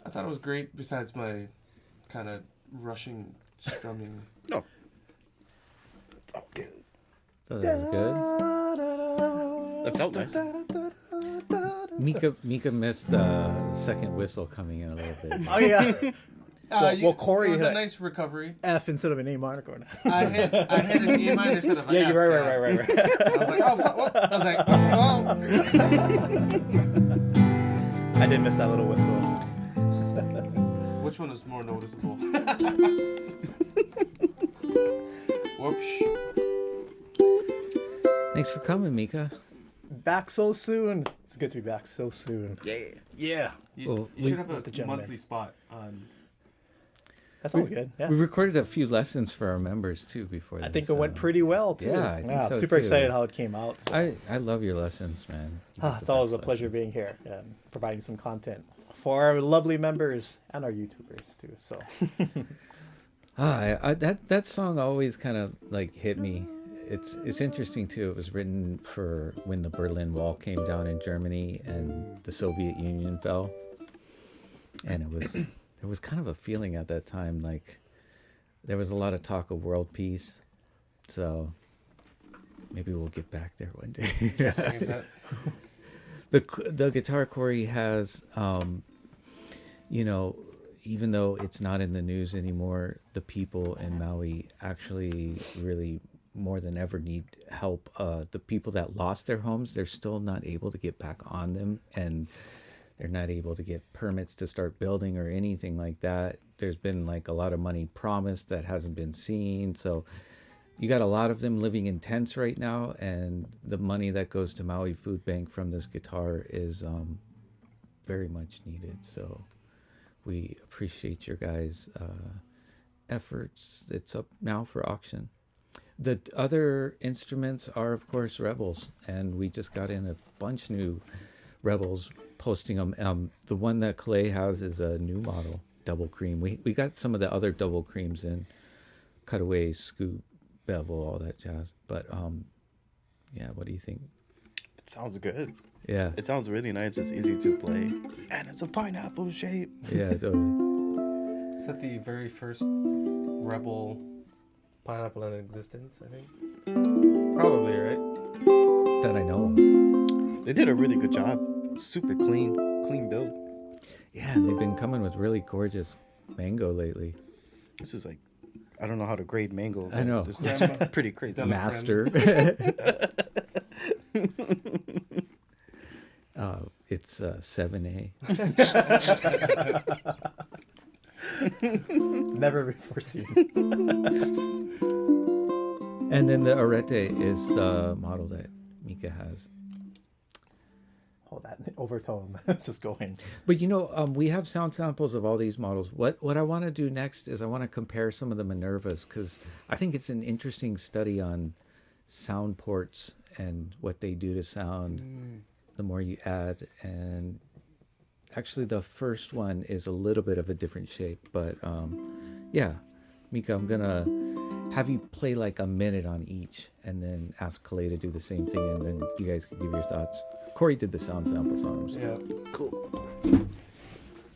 I thought it was great. Besides my kind of rushing strumming. No, it's all good. So that was good. That felt nice. Mika missed the second whistle coming in a little bit. Oh yeah. Well, Corey it was had a nice recovery. F instead of an A minor chord. I hit an A minor instead of an Yeah, F. you're right. I was like, oh, fuck, what? I was like, oh. I did miss that little whistle. Which one is more noticeable? Whoops. Thanks for coming, Mika. Back so soon. It's good to be back so soon. Yeah. You should have a monthly spot on. That sounds good. Yeah. We recorded a few lessons for our members too before. I think it went pretty well too. Yeah, I think so, super too. excited how it came out. So. I love your lessons, man. You get It's the always a best pleasure lessons. being here and providing some content for our lovely members and our YouTubers too. So that song always kind of like hit me. It's interesting too. It was written for when the Berlin Wall came down in Germany and the Soviet Union fell, and there was kind of a feeling at that time like there was a lot of talk of world peace. So maybe we'll get back there one day. The guitar Corey has, even though it's not in the news anymore, the people in Maui actually really more than ever need help. The people that lost their homes, they're still not able to get back on them, and they're not able to get permits to start building or anything like that. There's been like a lot of money promised that hasn't been seen. So you got a lot of them living in tents right now, and the money that goes to Maui Food Bank from this guitar is very much needed. So we appreciate your guys' efforts. It's up now for auction. The other instruments are, of course, Rebels, and we just got in a bunch new Rebels, posting them. The one that Kalei has is a new model, double cream. We got some of the other double creams in, cutaway, scoop, bevel, all that jazz. But yeah, what do you think? It sounds good. Yeah, It sounds really nice. It's easy to play. And it's a pineapple shape. yeah, totally. Is that the very first Rebel pineapple in existence, I think? Probably, right? That I know of. They did a really good job. Super clean build. Yeah, and they've been coming with really gorgeous mango lately. This is like, I don't know how to grade mango. I know. This looks pretty crazy. Done. Master. It's 7A. never before seen. And then the Arete is the model that Mika has. Oh, that overtone. It's just going. But we have sound samples of all these models. What I want to do next is I want to compare some of the Minervas, because I think it's an interesting study on sound ports and what they do to sound the more you add. And actually the first one is a little bit of a different shape, but yeah, Mika, I'm gonna have you play like a minute on each and then ask Kalei to do the same thing, and then you guys can give your thoughts. Corey did the sound samples on him. So. Yeah. Cool.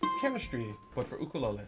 It's chemistry, but for ukulele.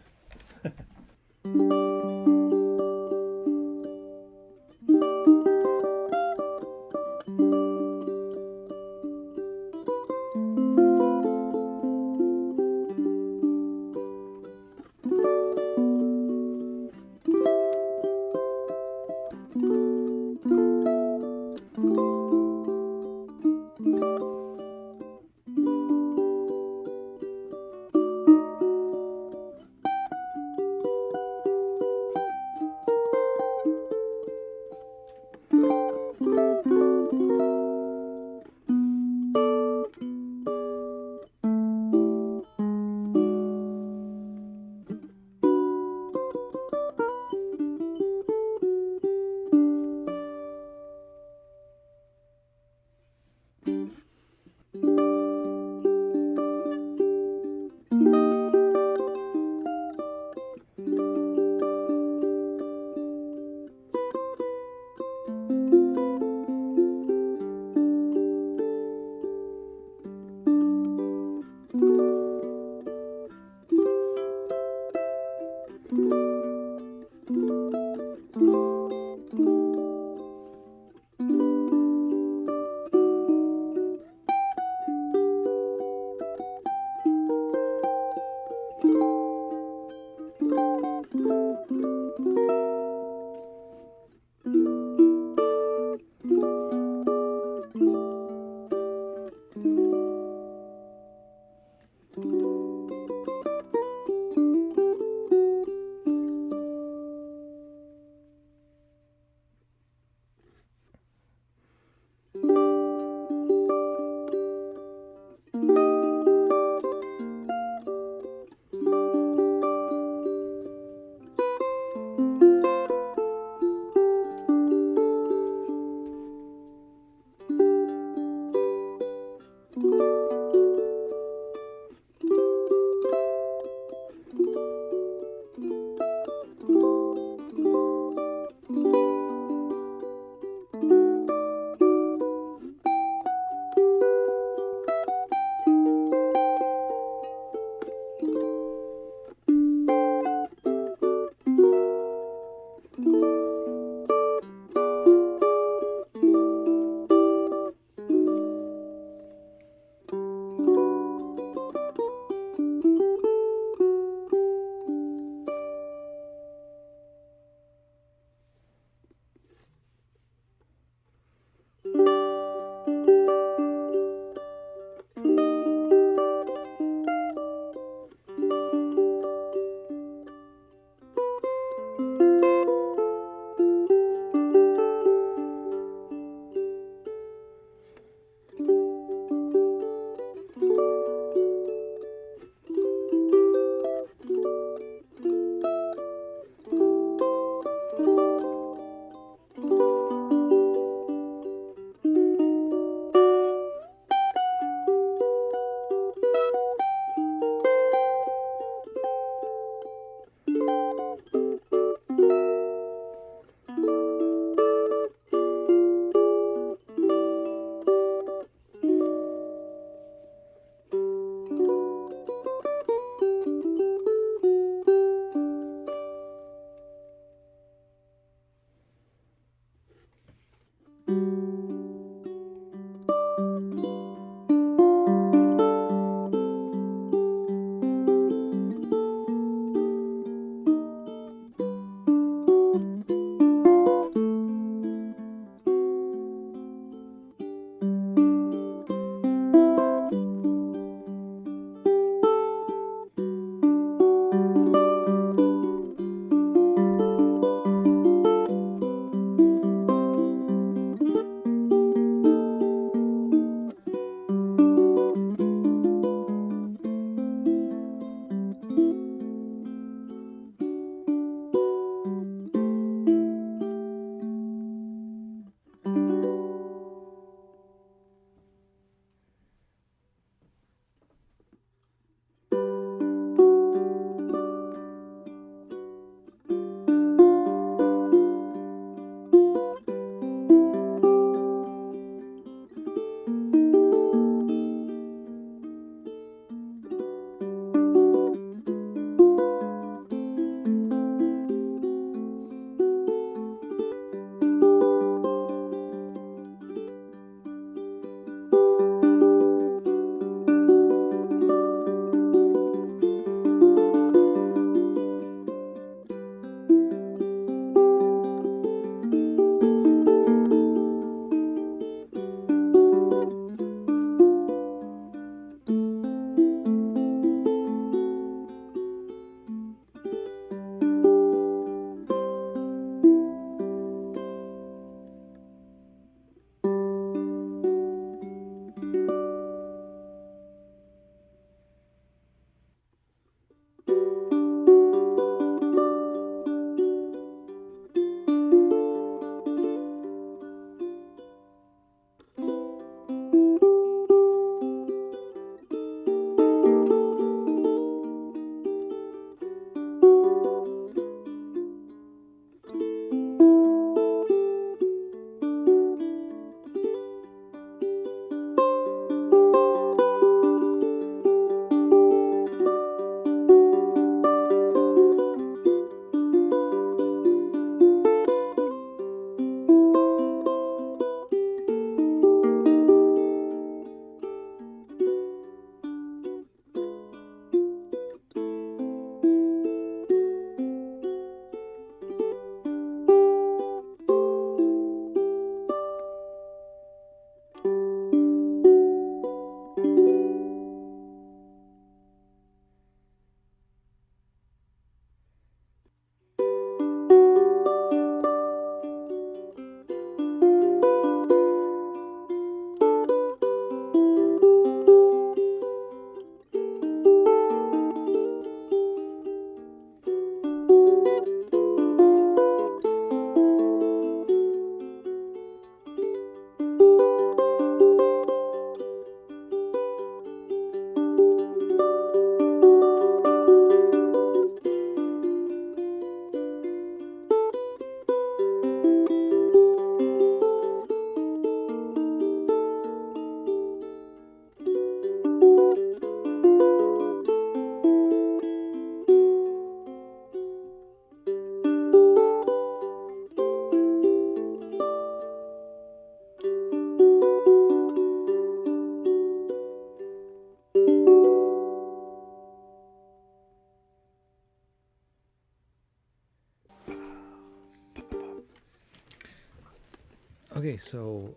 Okay, so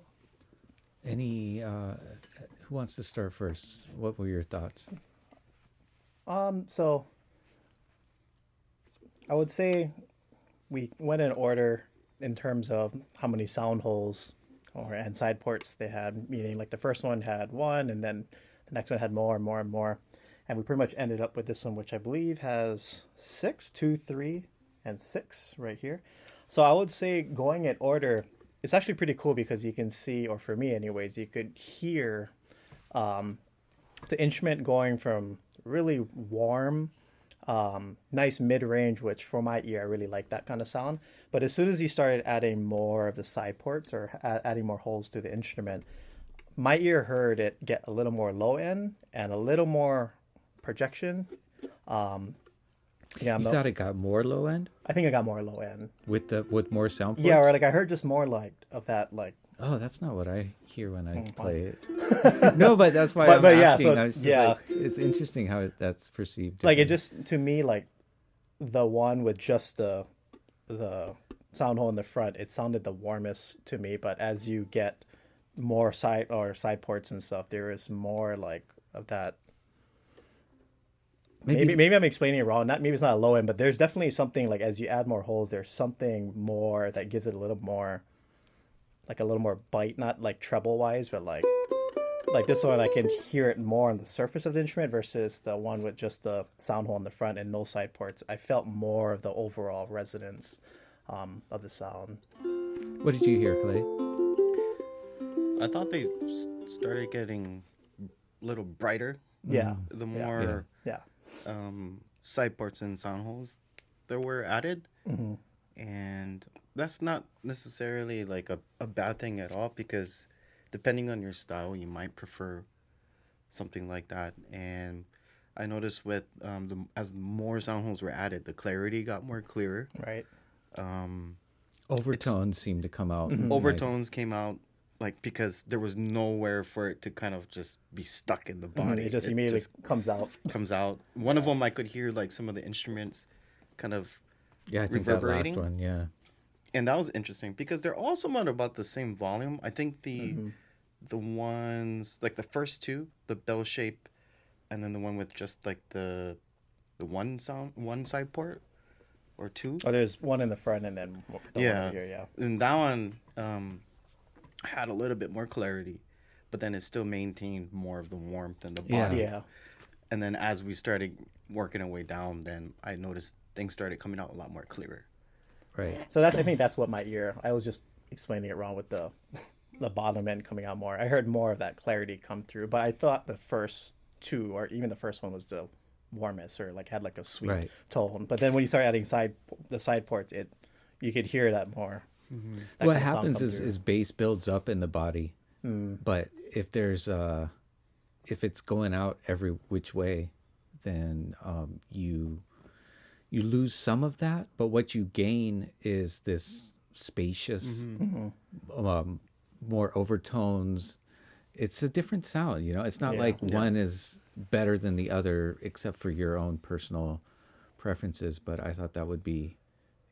any who wants to start first? What were your thoughts? So I would say we went in order in terms of how many sound holes and side ports they had, meaning like the first one had one, and then the next one had more and more and more. And we pretty much ended up with this one, which I believe has 6, 2, 3, and 6 right here. So I would say going in order, it's actually pretty cool because you can see, or for me anyways, you could hear the instrument going from really warm, nice mid-range, which for my ear, I really like that kind of sound. But as soon as you started adding more of the side ports or adding more holes to the instrument, my ear heard it get a little more low end and a little more projection. Yeah, You thought it got more low end I think I got more low end. with more sound ports? Yeah, or like I heard just more like of that like. Oh, that's not what I hear when I play it. No, but that's why I'm But yeah, asking. so, I was just yeah. like, it's interesting how that's perceived. Like it differently. just to me like the one with just the sound hole in the front, it sounded the warmest to me. But as you get more side ports and stuff, there is more like of that. Maybe I'm explaining it wrong. Maybe it's not a low end, but there's definitely something like as you add more holes, there's something more that gives it a little more, like a little more bite, not like treble wise, but like this one I can hear it more on the surface of the instrument versus the one with just the sound hole in the front and no side ports. I felt more of the overall resonance of the sound. What did you hear, Kalei? I thought they started getting a little brighter. Yeah. The more Yeah. side ports and sound holes that were added. Mm-hmm. And that's not necessarily like a bad thing at all, because depending on your style, you might prefer something like that. And I noticed with as more sound holes were added, the clarity got more clearer. Right. Overtones seem to come out. Overtones came out like because there was nowhere for it to kind of just be stuck in the body. It just immediately comes out. comes out. One of them I could hear like some of the instruments kind of Yeah, I think that last reverberating. one, yeah. And that was interesting because they're all somewhat about the same volume. I think the ones like the first two, the bell shape, and then the one with just like the one side port or two. Oh, there's one in the front and then the Yeah. one over here, yeah. And that one had a little bit more clarity, but then it still maintained more of the warmth and the Yeah. body. Yeah. And then as we started working our way down, then I noticed things started coming out a lot more clearer. Right. So I think that's what my ear. I was just explaining it wrong with the bottom end coming out more. I heard more of that clarity come through, but I thought the first two, or even the first one, was the warmest, or like had like a sweet Right. tone. But then when you start adding the side ports, you could hear that more. That What kind of sound happens come is, through. is bass builds up in the body, but if there's if it's going out every which way, then you lose some of that. But what you gain is this spacious, more overtones. It's a different sound, you know. It's not like one is better than the other, except for your own personal preferences. But I thought that would be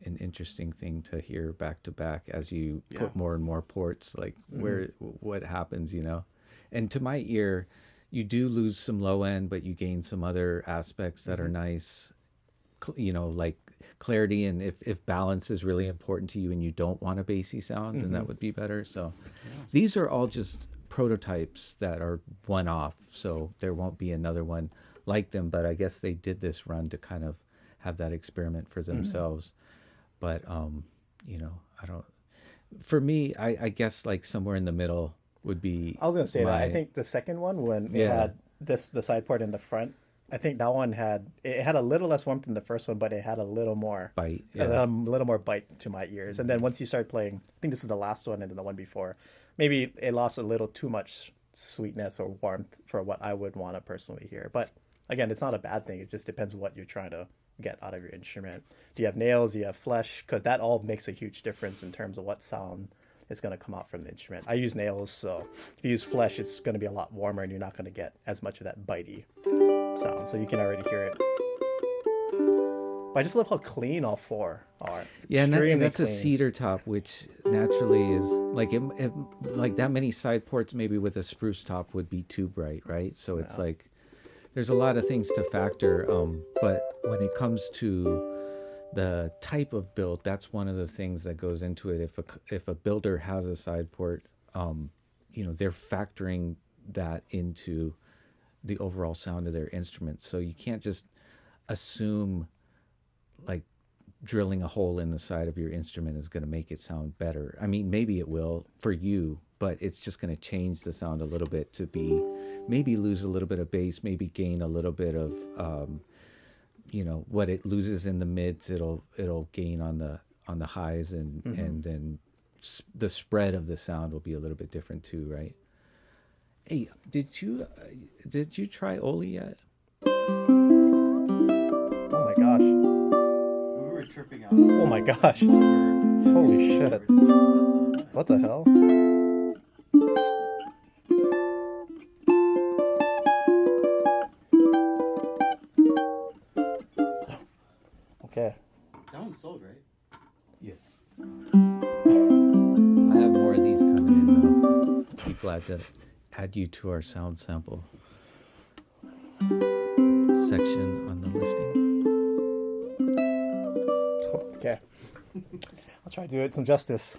an interesting thing to hear back to back as you put more and more ports, like what happens, you know. And to my ear, you do lose some low end, but you gain some other aspects that are nice, you know, like clarity. And if balance is really important to you and you don't want a bassy sound, then that would be better. So these are all just prototypes that are one off, so there won't be another one like them. But I guess they did this run to kind of have that experiment for themselves. But you know, for me, I guess like somewhere in the middle would be. I was gonna say that. I think the second one, when it Yeah. had the side port in the front, I think that one had a little less warmth than the first one, but it had a little more Bite, a little more bite to my ears. And then once you start playing, I think this is the last one and then the one before, maybe it lost a little too much sweetness or warmth for what I would want to personally hear. But again, it's not a bad thing. It just depends what you're trying to get out of your instrument. Do you have nails? Do you have flesh? Because that all makes a huge difference in terms of what sound is going to come out from the instrument. I use nails, so if you use flesh, it's going to be a lot warmer and you're not going to get as much of that bitey sound. So you can already hear it. But I just love how clean all four are. Yeah, and Extremely that's a clean. cedar top, which naturally is like like that many side ports maybe with a spruce top would be too bright, right? So it's like there's a lot of things to factor. But when it comes to the type of build, that's one of the things that goes into it. If a builder has a side port, they're factoring that into the overall sound of their instruments. So you can't just assume like drilling a hole in the side of your instrument is going to make it sound better. I mean, maybe it will for you, but it's just going to change the sound a little bit to be maybe lose a little bit of bass, maybe gain a little bit of what it loses in the mids, it'll gain on the highs, and then the spread of the sound will be a little bit different too, right? Hey, did you try Oli yet? Oh my gosh. We were tripping out. Oh my gosh. Holy shit. What the hell? Okay. That one's sold, right? Yes. I have more of these coming in though. Be glad to add you to our sound sample section on the listing. Okay. I'll try to do it some justice.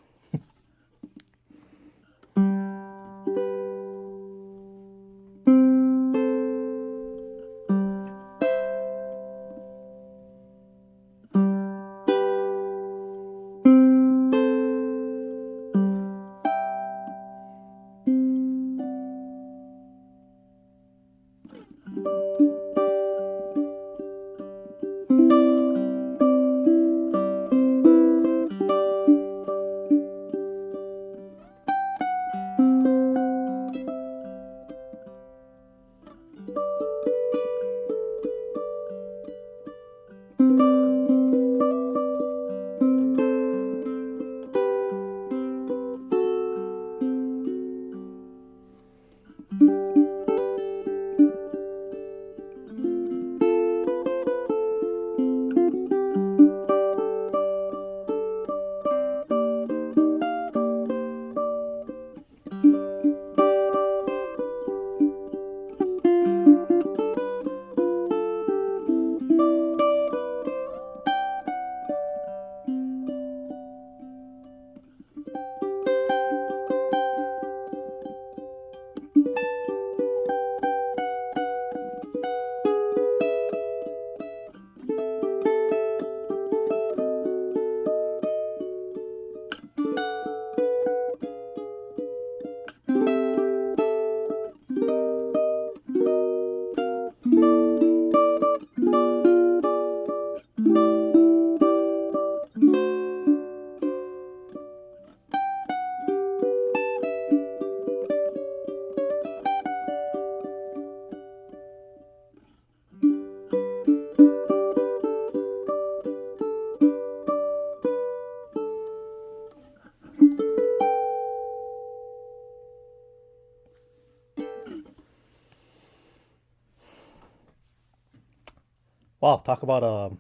Wow, talk about a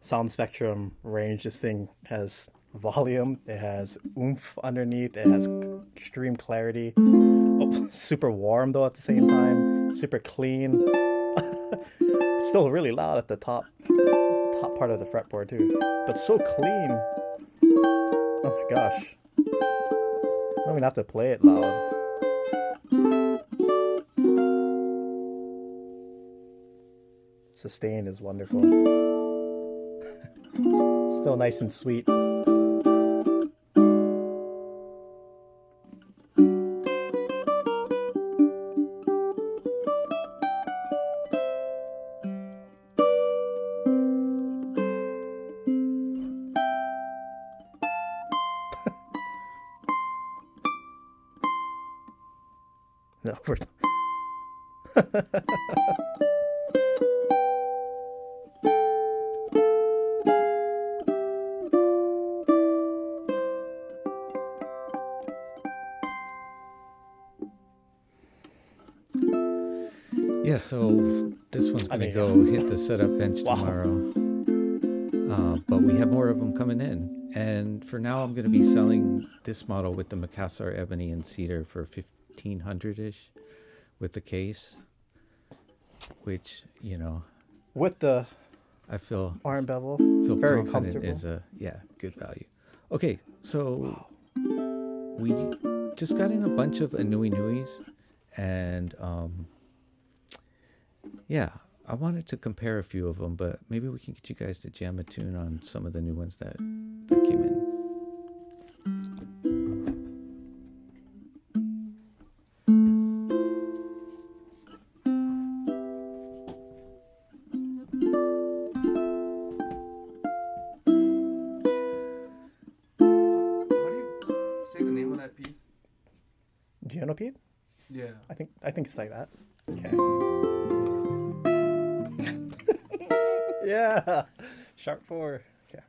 sound spectrum range. This thing has volume, it has oomph underneath, it has extreme clarity. Oh, super warm though at the same time, super clean. It's still really loud at the top part of the fretboard too, but so clean. Oh my gosh. I don't even have to play it loud. Sustain is wonderful. Still nice and sweet. No, we're Yeah, so this one's going to go hit the setup bench tomorrow. But we have more of them coming in. And for now, I'm going to be selling this model with the Macassar ebony and cedar for 1,500-ish with the case, which, you know, With the I feel arm bevel, feel very confident comfortable. is a good value. Okay, so we just got in a bunch of aNueNues, and yeah, I wanted to compare a few of them, but maybe we can get you guys to jam a tune on some of the new ones that came in. How do you say the name of that piece? Geonopede? Yeah. I think it's like that. Okay. Yeah. Sharp 4. Okay.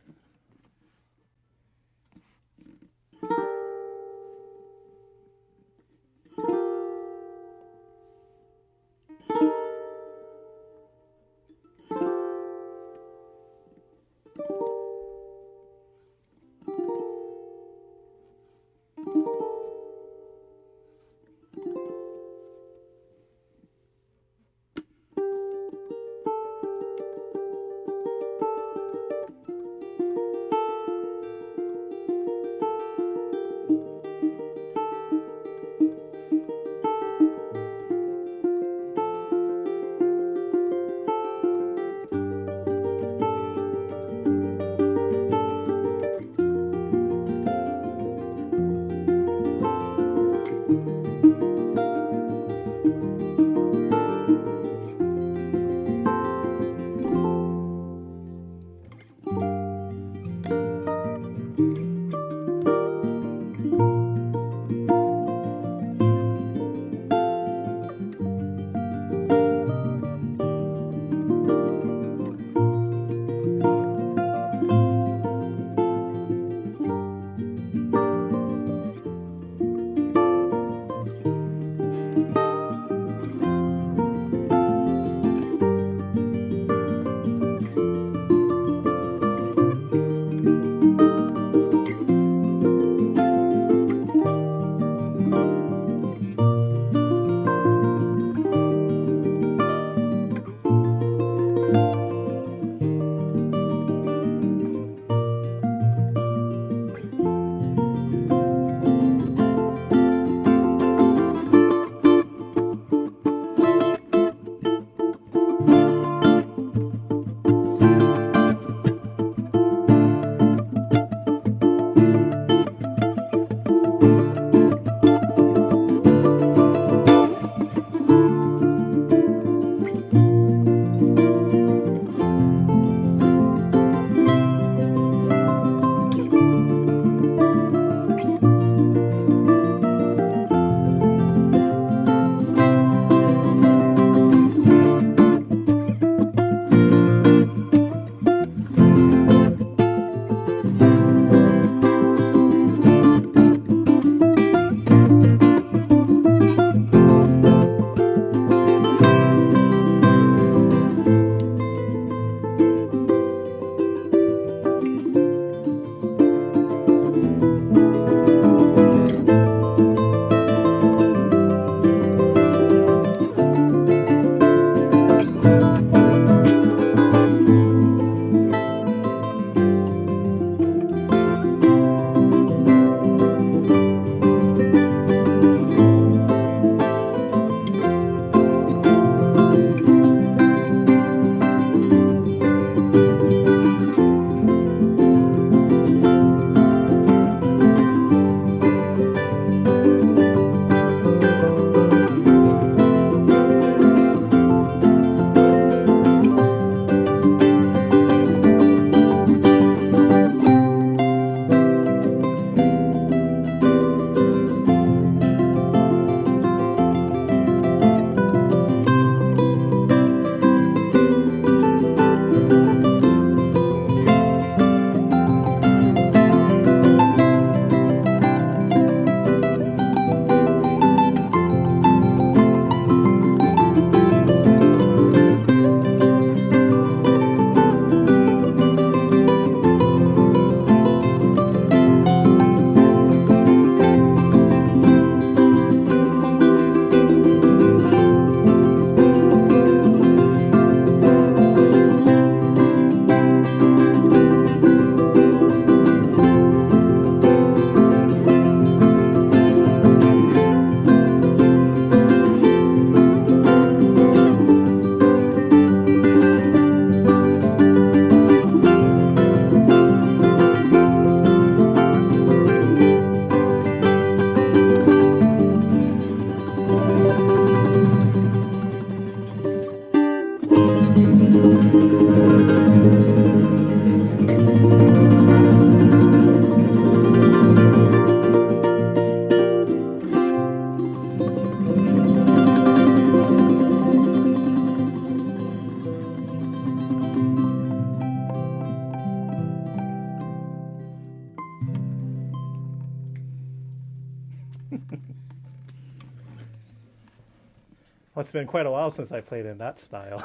it's been quite a while since I played in that style.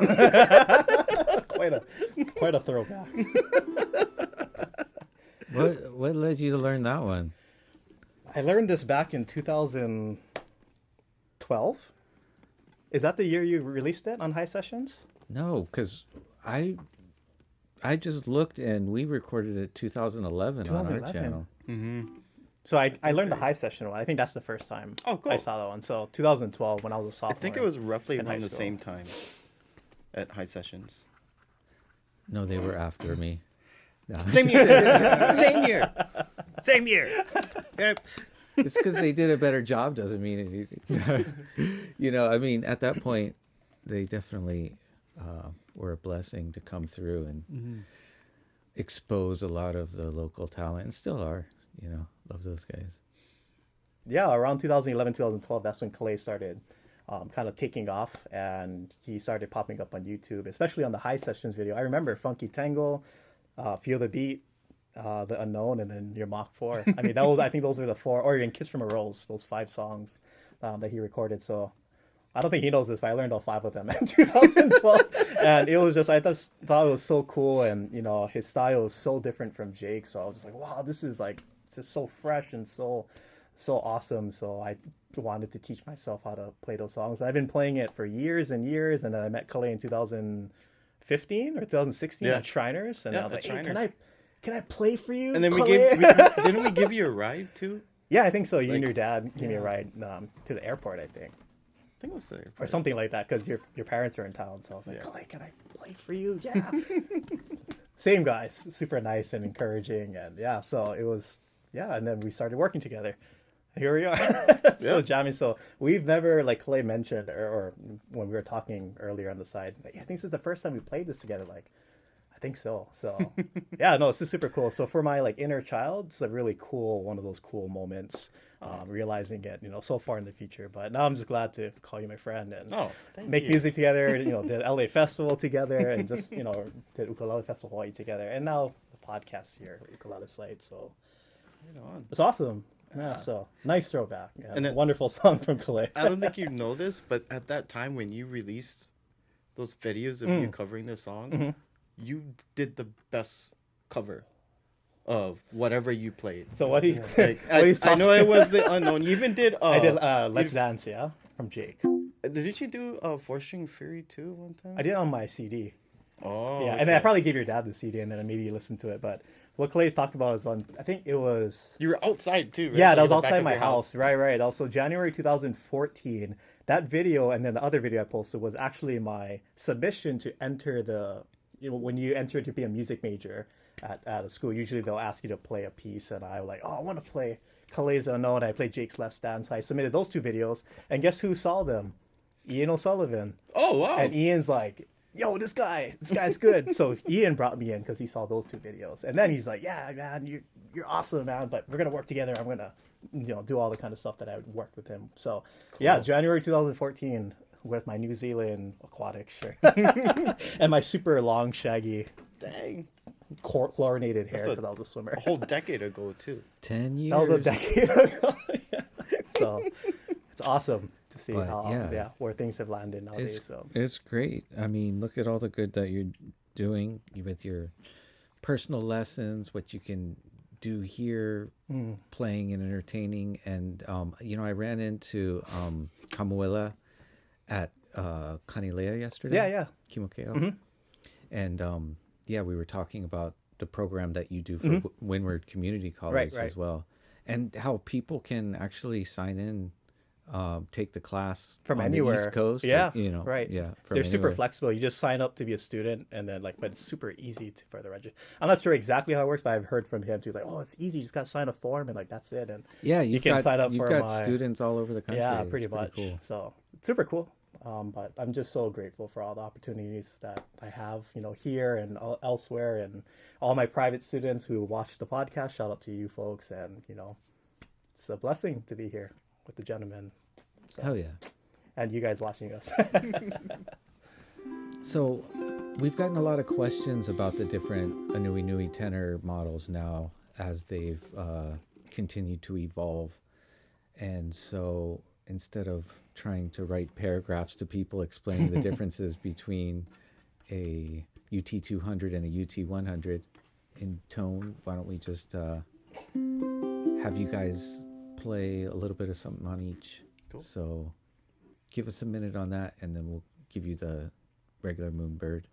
quite a throwback. What led you to learn that one? I learned this back in 2012. Is that the year you released it on High Sessions? No, because I just looked and we recorded it 2011 on our channel. So I learned the High Session one. I think that's the first time Oh, cool. I saw that one. So 2012 when I was a I sophomore. think it was roughly in high around the school. same time at High Sessions. No, they were after me. No. Same year. Same year. Same year. Yep. Just because they did a better job doesn't mean anything. You know, I mean, at that point, they definitely were a blessing to come through and expose a lot of the local talent, and still are. You know, love those guys. Yeah, around 2011, 2012, that's when Kalei started kind of taking off, and he started popping up on YouTube, especially on the High Sessions video. I remember Funky Tango, Feel the Beat, The Unknown, and then your Mach 4. I mean, I think those are the four, or even Kiss from a Rose, those 5 songs that he recorded. So I don't think he knows this, but I learned all 5 of them in 2012. And it was just, I just thought it was so cool. And, you know, his style is so different from Jake. So I was just like, wow, this is like just so fresh and so awesome. So I wanted to teach myself how to play those songs. And I've been playing it for years and years. And then I met Kalei in 2015 or 2016 at Shriners. And I was like, hey, can I play for you? And then Kalei? didn't we give you a ride too? Yeah, I think so. You and your dad gave me a ride to the airport, I think. I think it was there. Or something like that, because your parents are in town. So I was like, Kalei, can I play for you? Yeah. Same guys, super nice and encouraging. And yeah, so it was, and then we started working together. Here we are, still jamming. So we've never, like Kalei mentioned, or when we were talking earlier on the side, like, I think this is the first time we played this together. Like, I think so. So yeah, no, it's just super cool. So for my like inner child, it's a really cool, one of those cool moments, realizing it, you know, so far in the future. But now I'm just glad to call you my friend and make music together. You know, did LA Festival together, and just, you know, did Ukulele Festival Hawaii together, and now the podcast here, Ukulele Site. So it's awesome. Yeah, so nice throwback. Yeah, and a wonderful song from Kalei. I don't think you know this, but at that time when you released those videos of you covering the song, you did the best cover of whatever you played. So what he's like, I know it was The Unknown. You even did I did Let's Dance, from Jake. Didn't you do 4-String Fury too one time? I did it on my CD. Oh, yeah, and then I probably gave your dad the CD, and then maybe you listened to it. But what Kalei's talked about is on, I think it was... You were outside too, right? Yeah, that was outside my house. Right. Also, January 2014, that video, and then the other video I posted was actually my submission to enter the... You know, when you enter to be a music major at a school, usually they'll ask you to play a piece, and I was like, I want to play Kalei's Unknown. I played Jake's Let's Dance. So I submitted those 2 videos, and guess who saw them? Ian O'Sullivan. Oh, wow. And Ian's like, yo, this guy's good. So Ian brought me in because he saw those 2 videos, and then he's like, yeah, man, you're awesome, man, but we're gonna work together. I'm gonna, you know, do all the kind of stuff that I worked with him. So cool. Yeah, January 2014 with my New Zealand aquatic shirt and my super long shaggy chlorinated hair because I was a swimmer. A whole decade ago too. 10 years. That was a decade ago. So it's awesome to see where things have landed nowadays. It's great. I mean, look at all the good that you're doing with your personal lessons, what you can do here, playing and entertaining. And you know, I ran into Kamuela at Kanile'a yesterday. Yeah. Kimokeo. And we were talking about the program that you do for Windward Community College as well, and how people can actually sign in, take the class from on anywhere, the East Coast. Yeah, or, you know, right. Yeah, they're super flexible. You just sign up to be a student, and then but it's super easy for the register. I'm not sure exactly how it works, but I've heard from him too. Like, it's easy. You just got to sign a form, and that's it. And you can sign up. You've got students all over the country. Yeah, pretty much. Cool. So it's super cool. But I'm just so grateful for all the opportunities that I have, you know, here and elsewhere, and all my private students who watch the podcast. Shout out to you folks, and you know, it's a blessing to be here with the gentleman. So, hell yeah. And you guys watching us. So we've gotten a lot of questions about the different aNueNue tenor models now as they've continued to evolve. And so instead of trying to write paragraphs to people explaining the differences between a UT200 and a UT100 in tone. Why don't we just have you guys play a little bit of something on each? Cool. So give us a minute on that, and then we'll give you the regular Moonbird.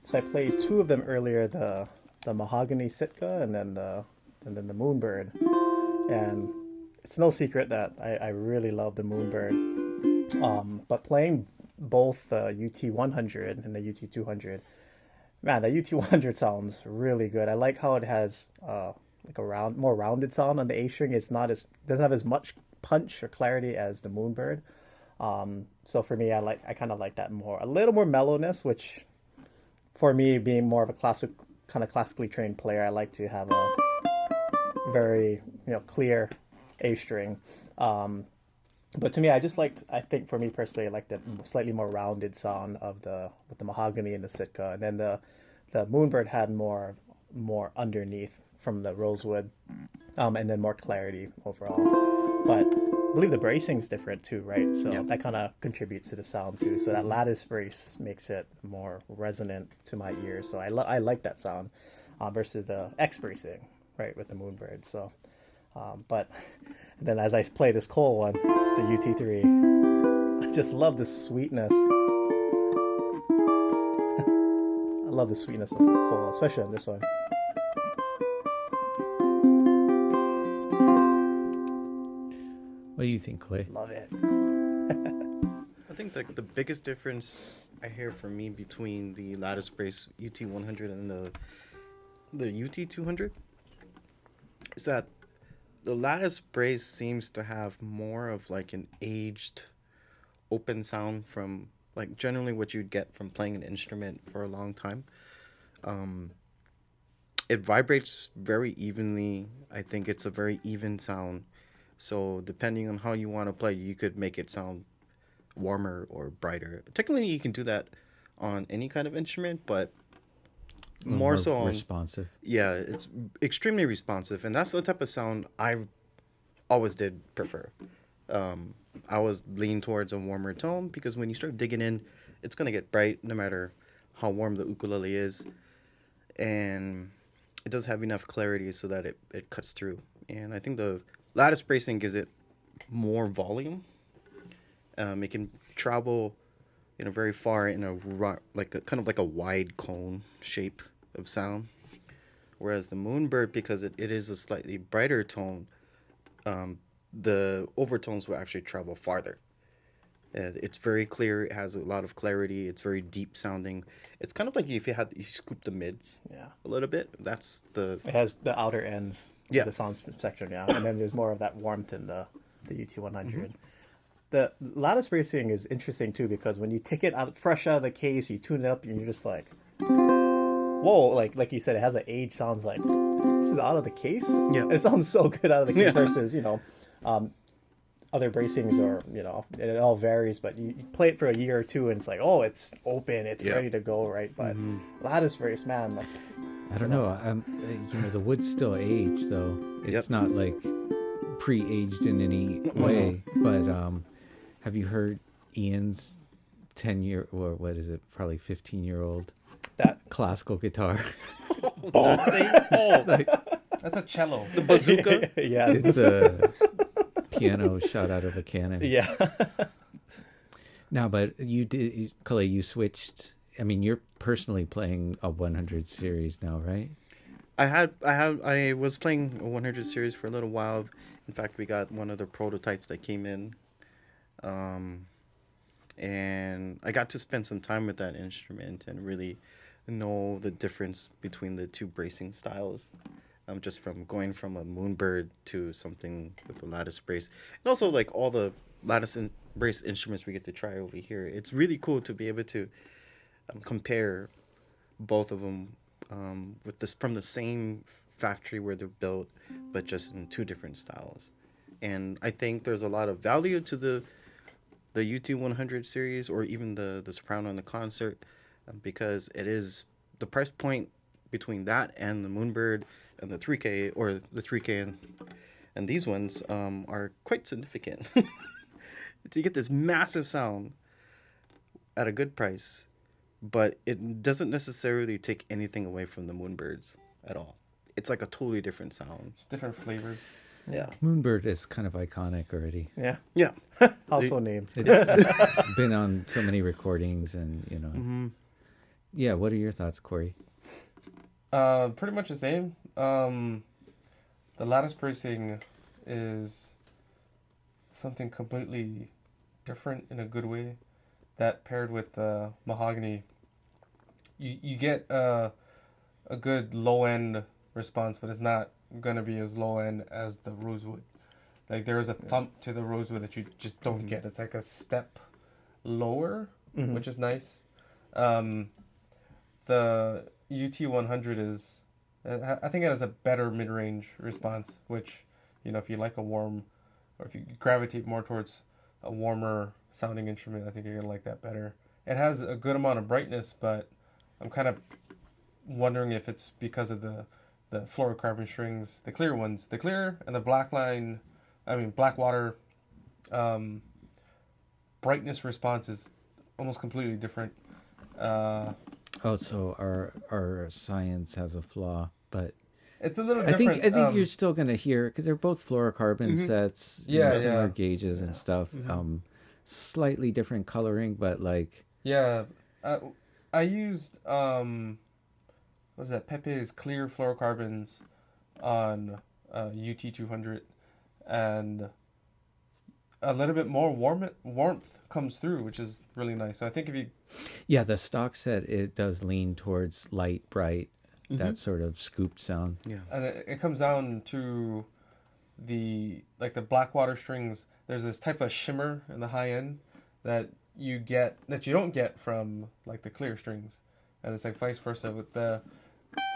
So I played two of them earlier, the Mahogany Sitka and then the Moonbird. And it's no secret that I really love the Moonbird. But playing both the UT100 and the UT200, man, the UT100 sounds really good. I like how it has like a more rounded sound on the A string. It's not as doesn't have as much punch or clarity as the Moonbird. So for me, I kind of like that more, a little more mellowness, which for me, being more of a classically trained player, I like to have a very clear A string. But to me, I think for me personally, I like the slightly more rounded sound of with the Mahogany and the Sitka, and then the Moonbird had more underneath from the Rosewood, and then more clarity overall. But I believe the bracing's different too, right? So that kind of contributes to the sound too. So that lattice brace makes it more resonant to my ears. So I like that sound versus the X bracing, right, with the Moonbird. So, but then as I play this Cole one, the UT3, I just love the sweetness. I love the sweetness of the Cole, especially on this one. What do you think, Kalei? Love it. I think the biggest difference I hear for me between the lattice brace UT100 and the UT200 is that the lattice brace seems to have more of like an aged open sound from like generally what you'd get from playing an instrument for a long time. It vibrates very evenly. I think it's a very even sound. So depending on how you want to play, you could make it sound warmer or brighter. Technically, you can do that on any kind of instrument, but more so on responsive. Yeah, it's extremely responsive, and that's the type of sound I always did prefer. I always lean towards a warmer tone because when you start digging in, it's gonna get bright no matter how warm the ukulele is, and it does have enough clarity so that it cuts through. And I think the lattice bracing gives it more volume. It can travel very far in a kind of like a wide cone shape of sound, whereas the Moonbird, because it is a slightly brighter tone, the overtones will actually travel farther. And it's very clear. It has a lot of clarity. It's very deep sounding. It's kind of like if you scoop the mids a little bit. It has the outer ends. Yeah. The sound spectrum, and then there's more of that warmth in the UT100. Mm-hmm. The lattice bracing is interesting too because when you take it out fresh out of the case, you tune it up, and you're just like, whoa! Like you said, it has an age. Sounds like this is out of the case. Yeah, it sounds so good out of the case versus other bracings, or it all varies. But you play it for a year or two, and it's like, oh, it's open, it's ready to go, right? But lattice brace, man, like. I don't know. The wood's still aged, though. It's not like pre-aged in any way. But have you heard Ian's 10-year, or what is it, probably 15-year-old that classical guitar? That's a cello. The bazooka? Yeah. It's a piano shot out of a cannon. Yeah. Now, but Kalei, you switched. I mean, you're personally playing a 100 series now, right? I was playing a 100 series for a little while. In fact, we got one of the prototypes that came in, and I got to spend some time with that instrument and really know the difference between the two bracing styles. Just from going from a Moonbird to something with the lattice brace, and also like all the lattice brace instruments we get to try over here. It's really cool to be able to compare both of them with this from the same factory where they're built, but just in two different styles. And I think there's a lot of value to the UT100 series, or even the soprano and the concert, because it is the price point between that and the Moonbird and the 3K, or the 3K and these ones are quite significant. To get this massive sound at a good price, but it doesn't necessarily take anything away from the Moonbirds at all. It's like a totally different sound. It's different flavors. Yeah. Moonbird is kind of iconic already. Yeah. Yeah. Also named. It's been on so many recordings, and Yeah, what are your thoughts, Corey? Pretty much the same. The lattice bracing is something completely different in a good way. That paired with the mahogany, you get a good low end response, but it's not gonna be as low end as the rosewood. Like there is a thump to the rosewood that you just don't get. It's like a step lower, which is nice. The UT100 is, I think it has a better mid range response, which, you know, if you like a warm, or if you gravitate more towards a warmer sounding instrument, I think you're gonna like that better. It has a good amount of brightness, but I'm kind of wondering if it's because of the fluorocarbon strings, the clear ones, the clear and the black water brightness response is almost completely different. Oh, so our science has a flaw, but It's a little I different. think you're still gonna hear, because they're both fluorocarbon sets, Yeah, similar yeah. gauges and stuff. Slightly different coloring, but like Yeah, I used what was that, Pepe's clear fluorocarbons on UT200, and a little bit more warmth comes through, which is really nice. So I think if you yeah, the stock set, it does lean towards light, bright, that sort of scooped sound. Yeah. and it comes down to the Blackwater strings, there's this type of shimmer in the high end that you don't get from like the clear strings, and it's like vice versa with the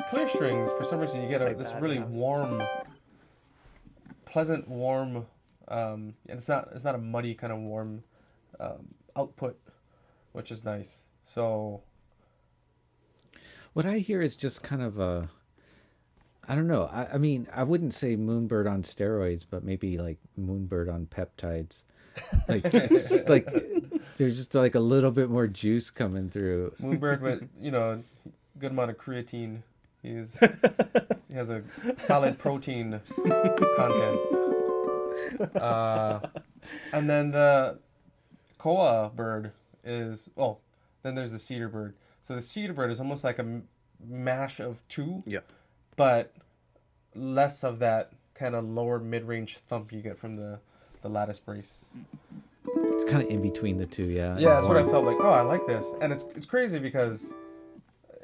clear strings. For some reason, you get Like this that, really yeah. warm, pleasant warm, and it's not a muddy kind of warm output, which is nice. So What I hear is just kind of a, I don't know. I mean, I wouldn't say Moonbird on steroids, but maybe like Moonbird on peptides. Like, it's just like there's just like a little bit more juice coming through. Moonbird with good amount of creatine. He has a solid protein content. And then the Koa bird is, then there's the cedar bird. So the cedar bird is almost like a mash of two, Yeah. but less of that kind of lower mid-range thump you get from the lattice brace. It's kind of in between the two, yeah. Yeah, that's what I felt like. Oh, I like this. And it's crazy because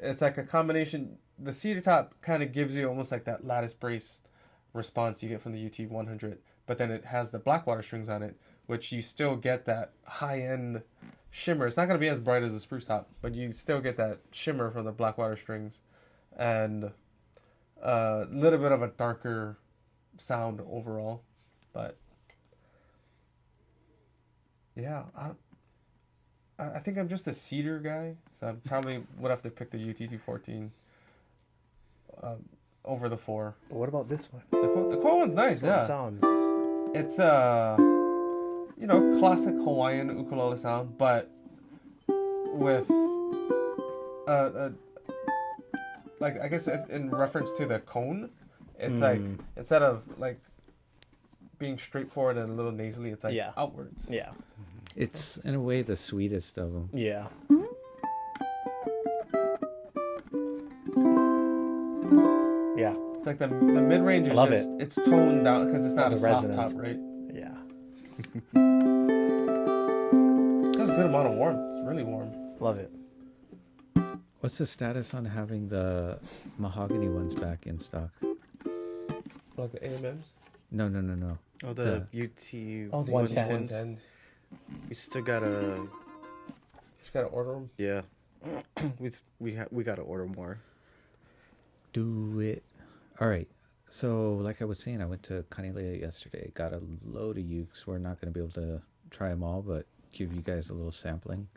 it's like a combination. The cedar top kind of gives you almost like that lattice brace response you get from the UT100, but then it has the Blackwater strings on it, which you still get that high-end shimmer. It's not going to be as bright as the spruce top, but you still get that shimmer from the Blackwater strings, and a little bit of a darker sound overall. But yeah, I think I'm just a cedar guy, so I probably would have to pick the UT214 over the 4. But what about this one? The Koa one's nice, This one yeah. sounds. It's classic Hawaiian ukulele sound, but with like, I guess in reference to the cone, it's like instead of like being straightforward and a little nasally, it's like Yeah. outwards. Yeah. It's in a way the sweetest of them. Yeah. Yeah. It's like the mid range is Love just it's toned down because it's not The a soft resonance. top, right? Yeah. It has a good amount of warmth. It's really warm. Love it. What's the status on having the mahogany ones back in stock? Like the AMMs. No. Oh, the UT. Oh, the 110s. 110s. We still gotta. Just gotta order them. Yeah. we gotta order more. Do it. All right. So, like I was saying, I went to Kanile'a yesterday. Got a load of ukes. We're not going to be able to try them all, but give you guys a little sampling.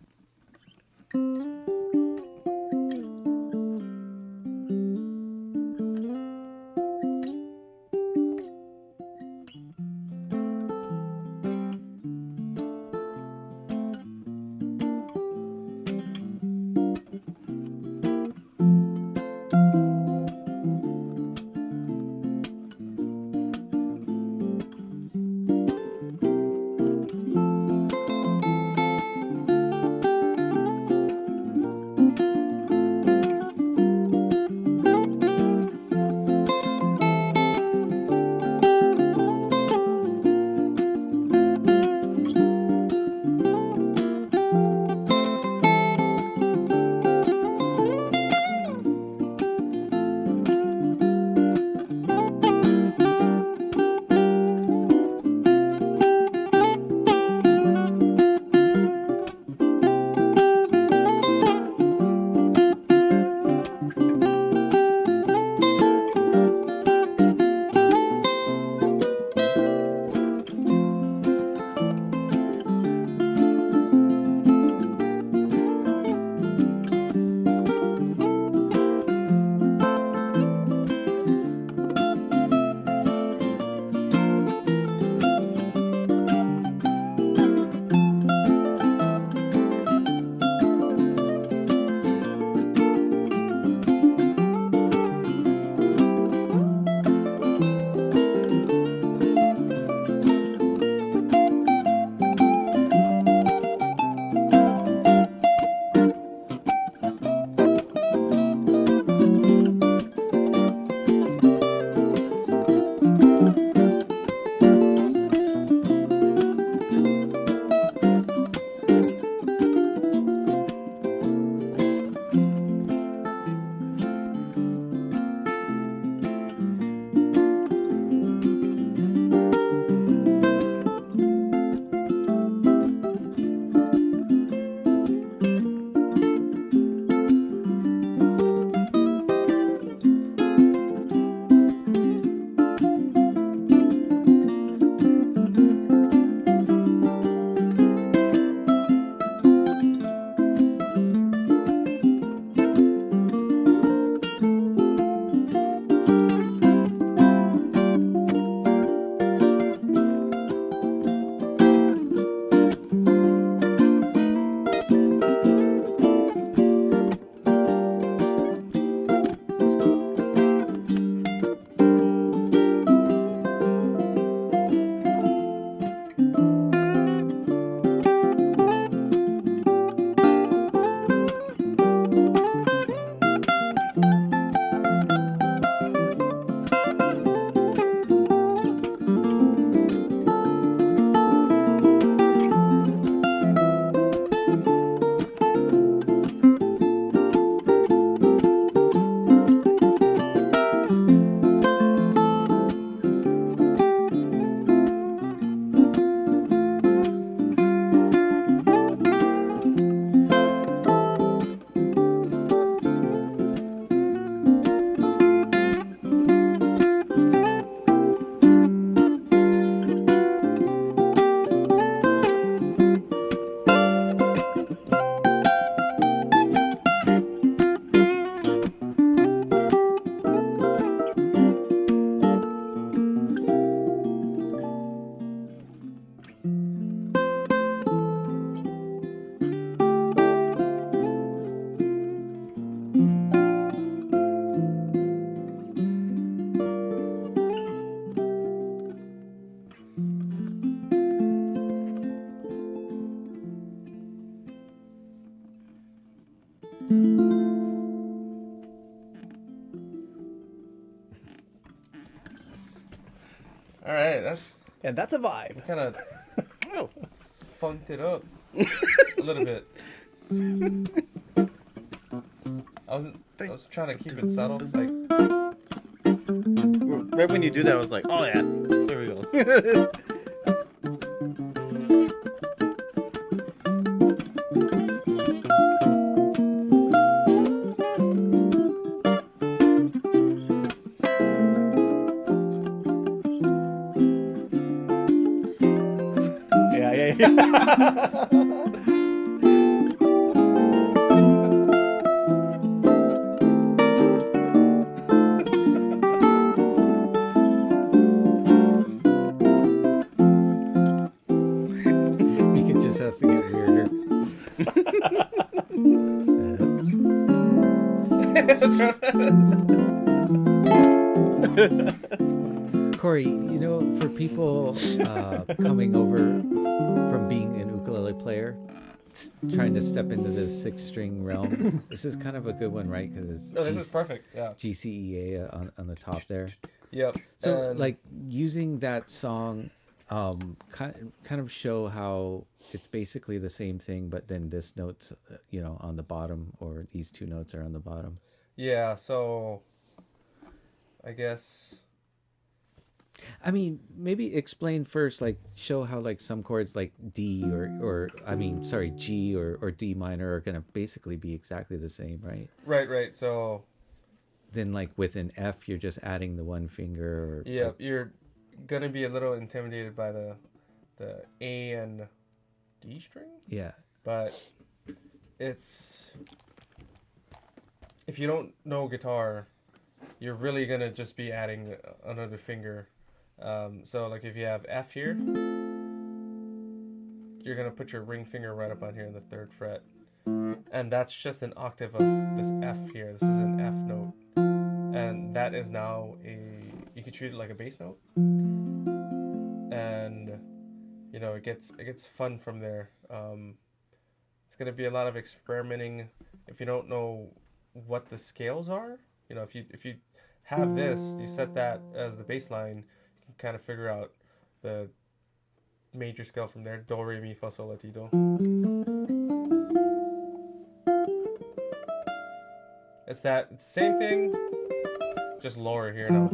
All right, And that's a vibe. kind of Oh. funked it up a little bit. I was trying to keep it subtle, like. Right when you do that, I was like, oh yeah, there we go. Yeah. Mika just has to get weirder. Corey, for people coming over from being an ukulele player, trying to step into the 6-string realm, this is kind of a good one, right? Because it's Oh, this is perfect. Yeah. GCEA on the top there. Yep. So, And- like, using that song, kind of show how it's basically the same thing, but then this note's, on the bottom, or these two notes are on the bottom. Yeah. So, I guess. I mean, maybe explain first, like, show how, like, some chords like D G or D minor are going to basically be exactly the same, right? Right. So, Then, like, with an F, you're just adding the one finger. Or yeah, like, you're gonna be a little intimidated by the A and D string, yeah. but it's if you don't know guitar, you're really gonna just be adding another finger. So like if you have F here, you're gonna put your ring finger right up on here in the 3rd fret, and that's just an octave of this F here. This is an F note, and that is now you can treat it like a bass note, and it gets fun from there. It's gonna be a lot of experimenting. If you don't know what the scales are, if you have this, you set that as the bass line, you can kind of figure out the major scale from there. Do, re, mi, fa, sol, la, ti, do. It's the same thing, just lower here now.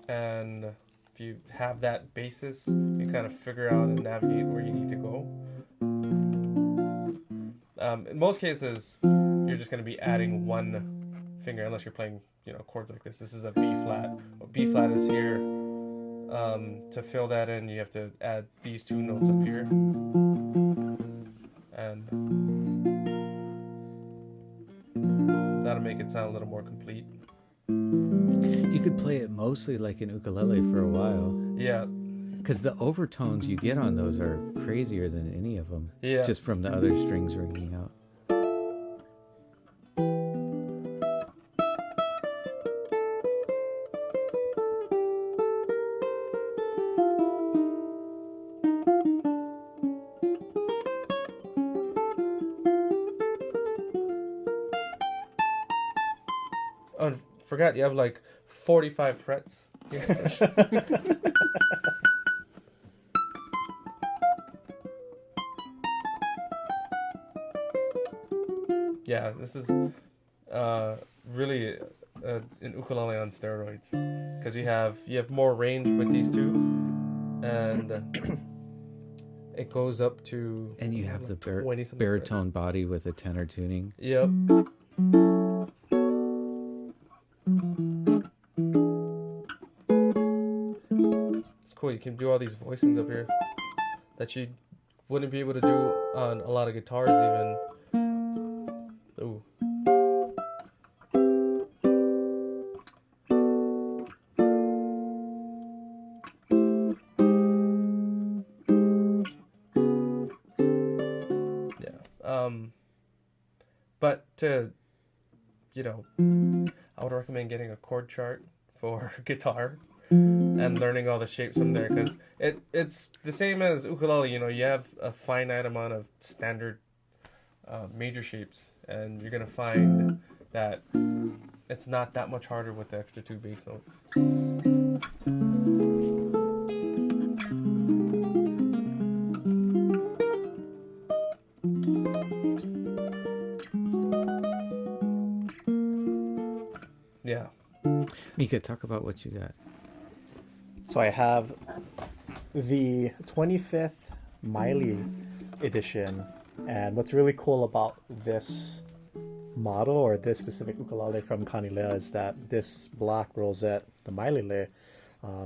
And if you have that basis, you kind of figure out and navigate where you need to go. In most cases, you're just going to be adding one finger, unless you're playing, chords like this. This is a B flat. What B flat is here. To fill that in, you have to add these two notes up here. And that'll make it sound a little more complete. You could play it mostly like an ukulele for a while. Yeah. Because the overtones you get on those are crazier than any of them. Yeah. Just from the other strings ringing out. Oh, forgot you have like 45 frets. Yeah, this is really an ukulele on steroids, because you have more range with these two, and it goes up to. And you have the 20-something baritone body with a tenor tuning. Yep. It's cool. You can do all these voicings up here that you wouldn't be able to do on a lot of guitars even. Ooh. Yeah. But to, I would recommend getting a chord chart for guitar and learning all the shapes from there, because it's the same as ukulele. You have a finite amount of standard major shapes, and you're gonna find that it's not that much harder with the extra two bass notes. Yeah. Mika, talk about what you got. So I have the 25th Maile edition, and what's really cool about this model or this specific ukulele from Kanile'a is that this black rosette, the Maile,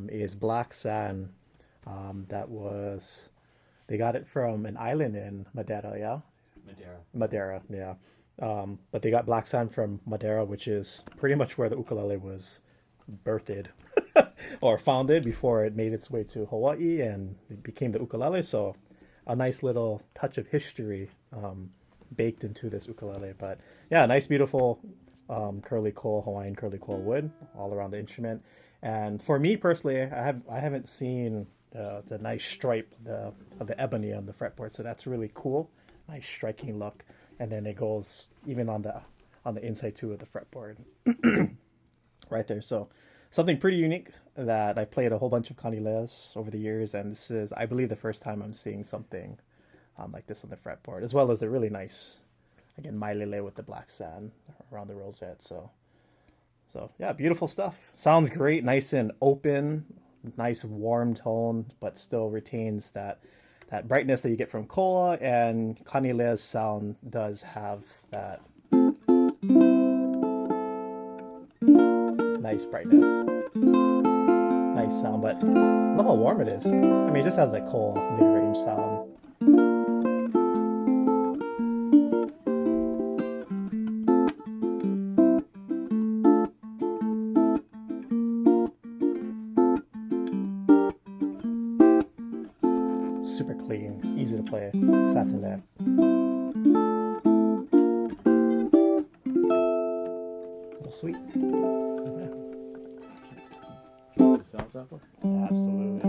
is black sand. They got it from an island in Madeira, yeah? Madeira, yeah. But they got black sand from Madeira, which is pretty much where the ukulele was birthed or founded before it made its way to Hawaii and it became the ukulele. So a nice little touch of history baked into this ukulele. But yeah, nice, beautiful curly coal, Hawaiian curly coal wood all around the instrument. And for me personally, I haven't seen the nice stripe of the ebony on the fretboard, so that's really cool. Nice striking look. And then it goes even on the inside too of the fretboard right there. So something pretty unique that I played a whole bunch of Kanile'as over the years, and this is, I believe, the first time I'm seeing something like this on the fretboard, as well as the really nice, again, Maile with the black sand around the rosette. So yeah, beautiful stuff. Sounds great, nice and open, nice warm tone, but still retains that brightness that you get from Koa, and Kanile'a's sound does have that nice brightness, nice sound, but look how warm it is. I mean, it just has that Koa mid-range sound. Super clean, easy to play, satin neck. Little sweet. Yeah. Absolutely.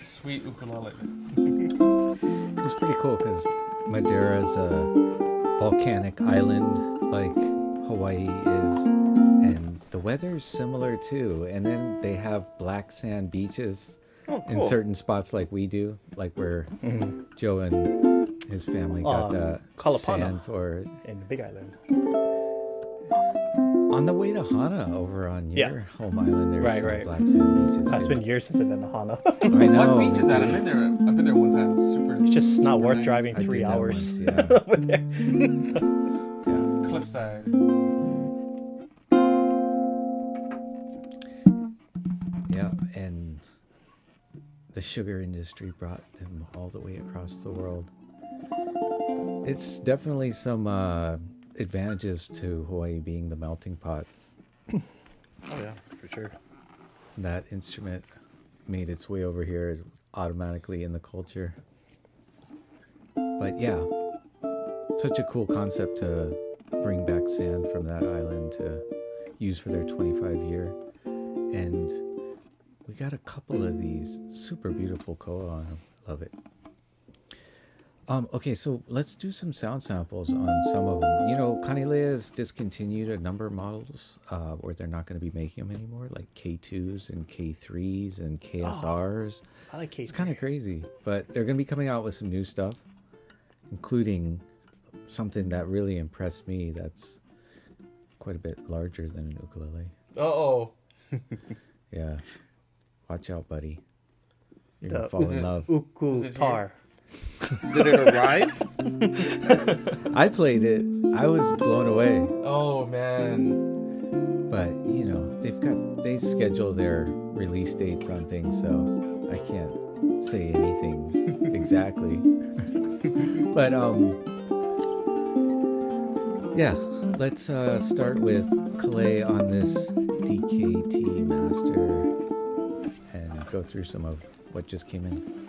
Sweet ukulele. It's pretty cool because Madeira is a volcanic island like Hawaii is, and the weather is similar too. And then they have black sand beaches in certain spots like we do, like where Joe and his family got sand for in the Big Island. on the way to Hana over on your home island. There's Right, some right. black sand beaches. It's been years since I've been to Hana. I know. What beach is that? I've been there one time. Super. It's just not super worth nice. driving I did 3 that hours. once, yeah. over there. Cliffside. Yeah, and the sugar industry brought them all the way across the world. It's definitely some advantages to Hawaii being the melting pot. Oh yeah, for sure. That instrument made its way over here is automatically in the culture. But yeah, such a cool concept to bring back sand from that island to use for their 25 year. And we got a couple of these super beautiful koa on them. Love it. Okay, so let's do some sound samples on some of them. You know, Kanile'a has discontinued a number of models where they're not going to be making them anymore, like K2s and K3s and KSRs. I like It's kind of crazy, but they're going to be coming out with some new stuff, including something that really impressed me that's quite a bit larger than an ukulele. Uh-oh. Yeah. Watch out, buddy. You're The- going to fall Is in it- love. Uku-tar. Did it arrive? I played it. I was blown away. Oh, man. But, you know, they schedule their release dates on things, so I can't say anything exactly. But, yeah, let's start with Kalei on this DKT master and go through some of what just came in.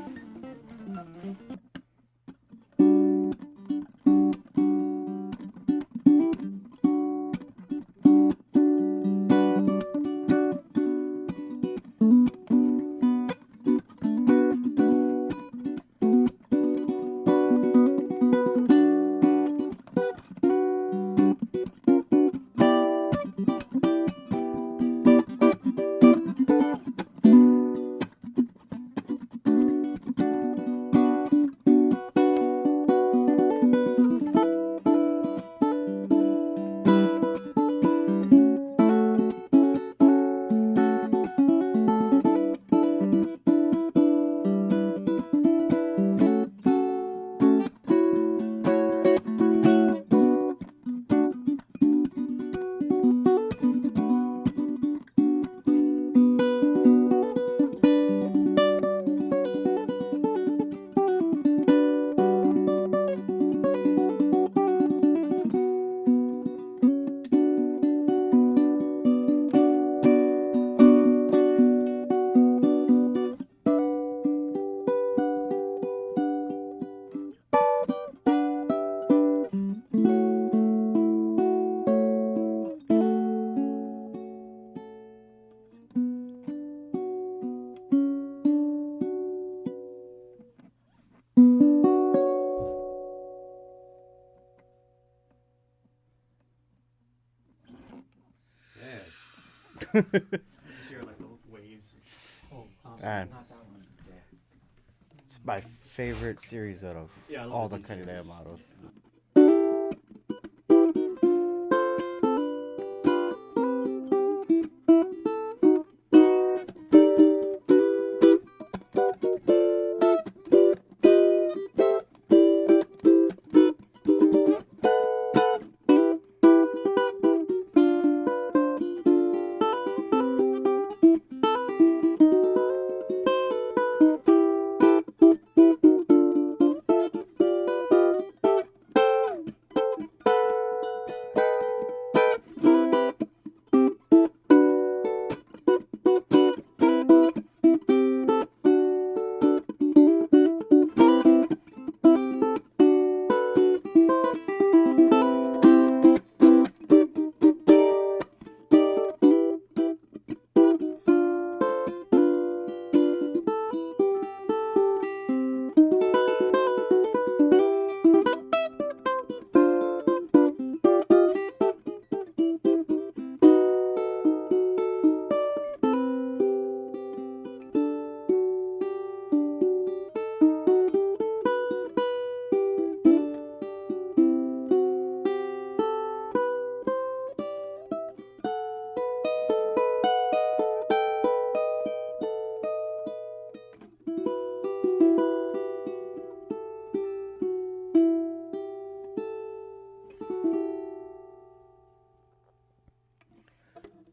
Man, it's my favorite series out of all the Kanile'a models.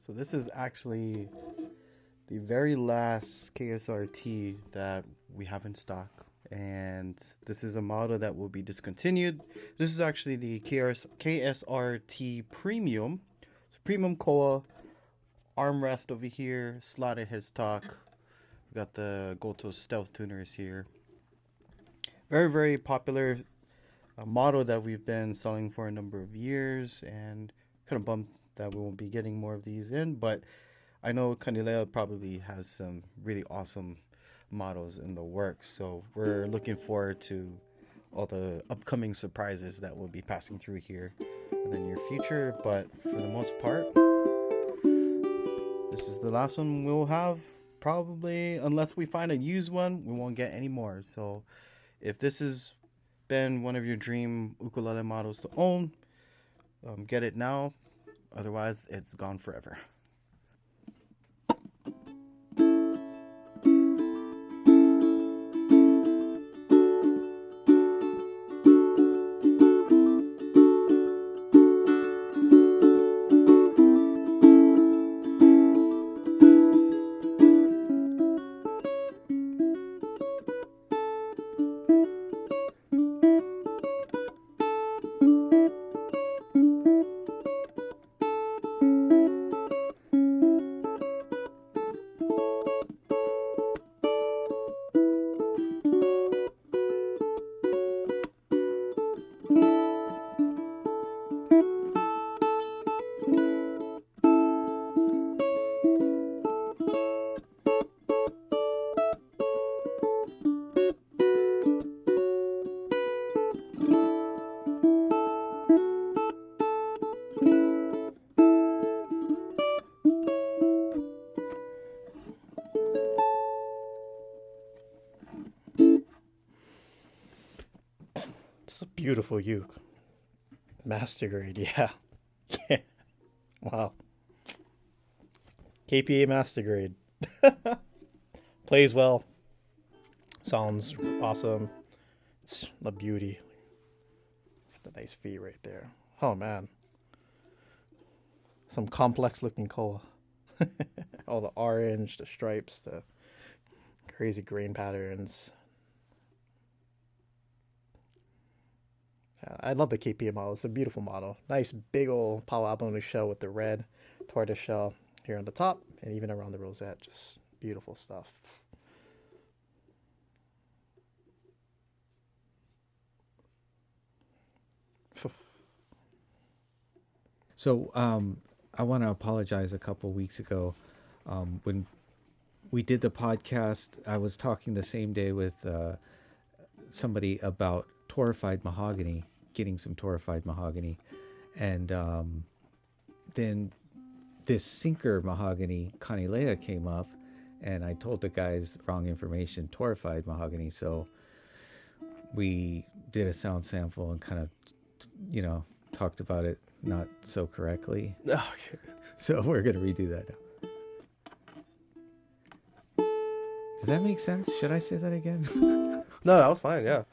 So this is actually the very last KSR-T that we have in stock, and this is a model that will be discontinued. This is actually the KSR-T Premium. It's premium Koa, armrest over here, slotted headstock. We got the Goto Stealth tuners here. Very, very popular model that we've been selling for a number of years, and kind of bummed that we won't be getting more of these in, but I know Kanile'a probably has some really awesome models in the works, so we're looking forward to all the upcoming surprises that will be passing through here in the near future. But for the most part, this is the last one we'll have, probably, unless we find a used one. We won't get any more. So if this has been one of your dream ukulele models to own, get it now. Otherwise, it's gone forever. It's a beautiful uke. Mastergrade, yeah. Yeah. Wow. KPA Mastergrade. Plays well. Sounds awesome. It's a beauty. The nice feet right there. Oh man. Some complex looking koa. All the orange, the stripes, the crazy grain patterns. I love the KPA model. It's a beautiful model. Nice big old power abalone shell with the red tortoise shell here on the top and even around the rosette. Just beautiful stuff. So I want to apologize. A couple weeks ago, when we did the podcast, I was talking the same day with somebody about torrefied mahogany, getting some torrefied mahogany, and then this sinker mahogany Kanile'a came up, and I told the guys wrong information, torrefied mahogany. So we did a sound sample and kind of, talked about it not so correctly. Okay. So we're going to redo that now. Does that make sense? Should I say that again? No, that was fine. Yeah.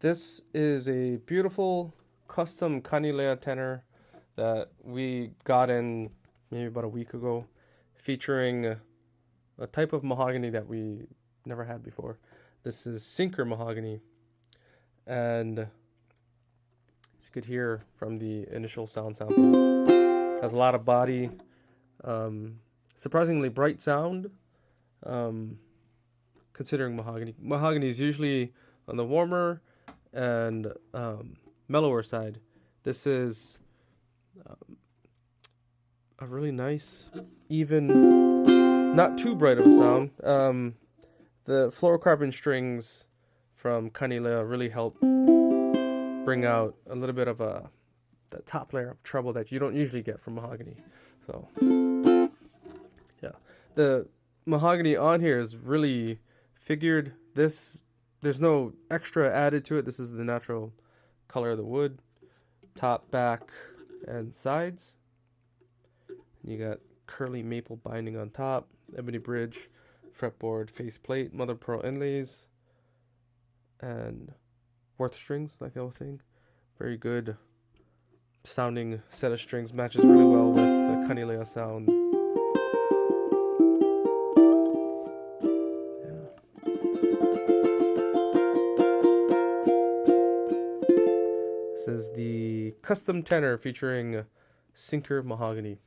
This is a beautiful custom Kanile'a tenor that we got in maybe about a week ago, featuring a type of mahogany that we never had before. This is sinker mahogany, and as you could hear from the initial sound sample, has a lot of body, surprisingly bright sound, considering mahogany. Mahogany is usually on the warmer and mellower side. This is a really nice, even, not too bright of a sound. The fluorocarbon strings from Kanile'a really help bring out a little bit of that top layer of treble that you don't usually get from mahogany. So, yeah, the mahogany on here is really figured. There's no extra added to it. This is the natural color of the wood, top, back, and sides. You got curly maple binding on top, ebony bridge, fretboard, faceplate, mother of pearl inlays, and fourth strings, like I was saying. Very good sounding set of strings, matches really well with the Kanile'a sound. This is the custom tenor featuring sinker mahogany.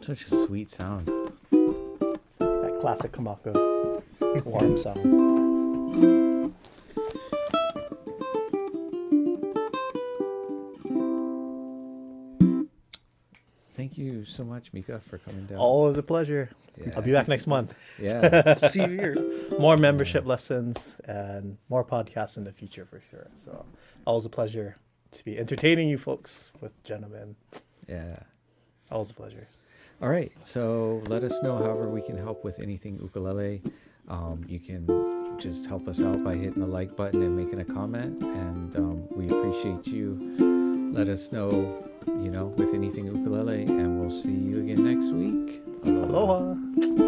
Such a sweet sound. That classic Kamaka warm sound. Thank you so much, Mika, for coming down. Always a pleasure. Yeah. I'll be back next month. Yeah. See you here. More membership lessons and more podcasts in the future for sure. So always a pleasure to be entertaining you folks with gentlemen. Yeah. Always a pleasure. All right. So let us know however we can help with anything ukulele. You can just help us out by hitting the like button and making a comment. And we appreciate you. Let us know, with anything ukulele, and we'll see you again next week. Aloha. Aloha.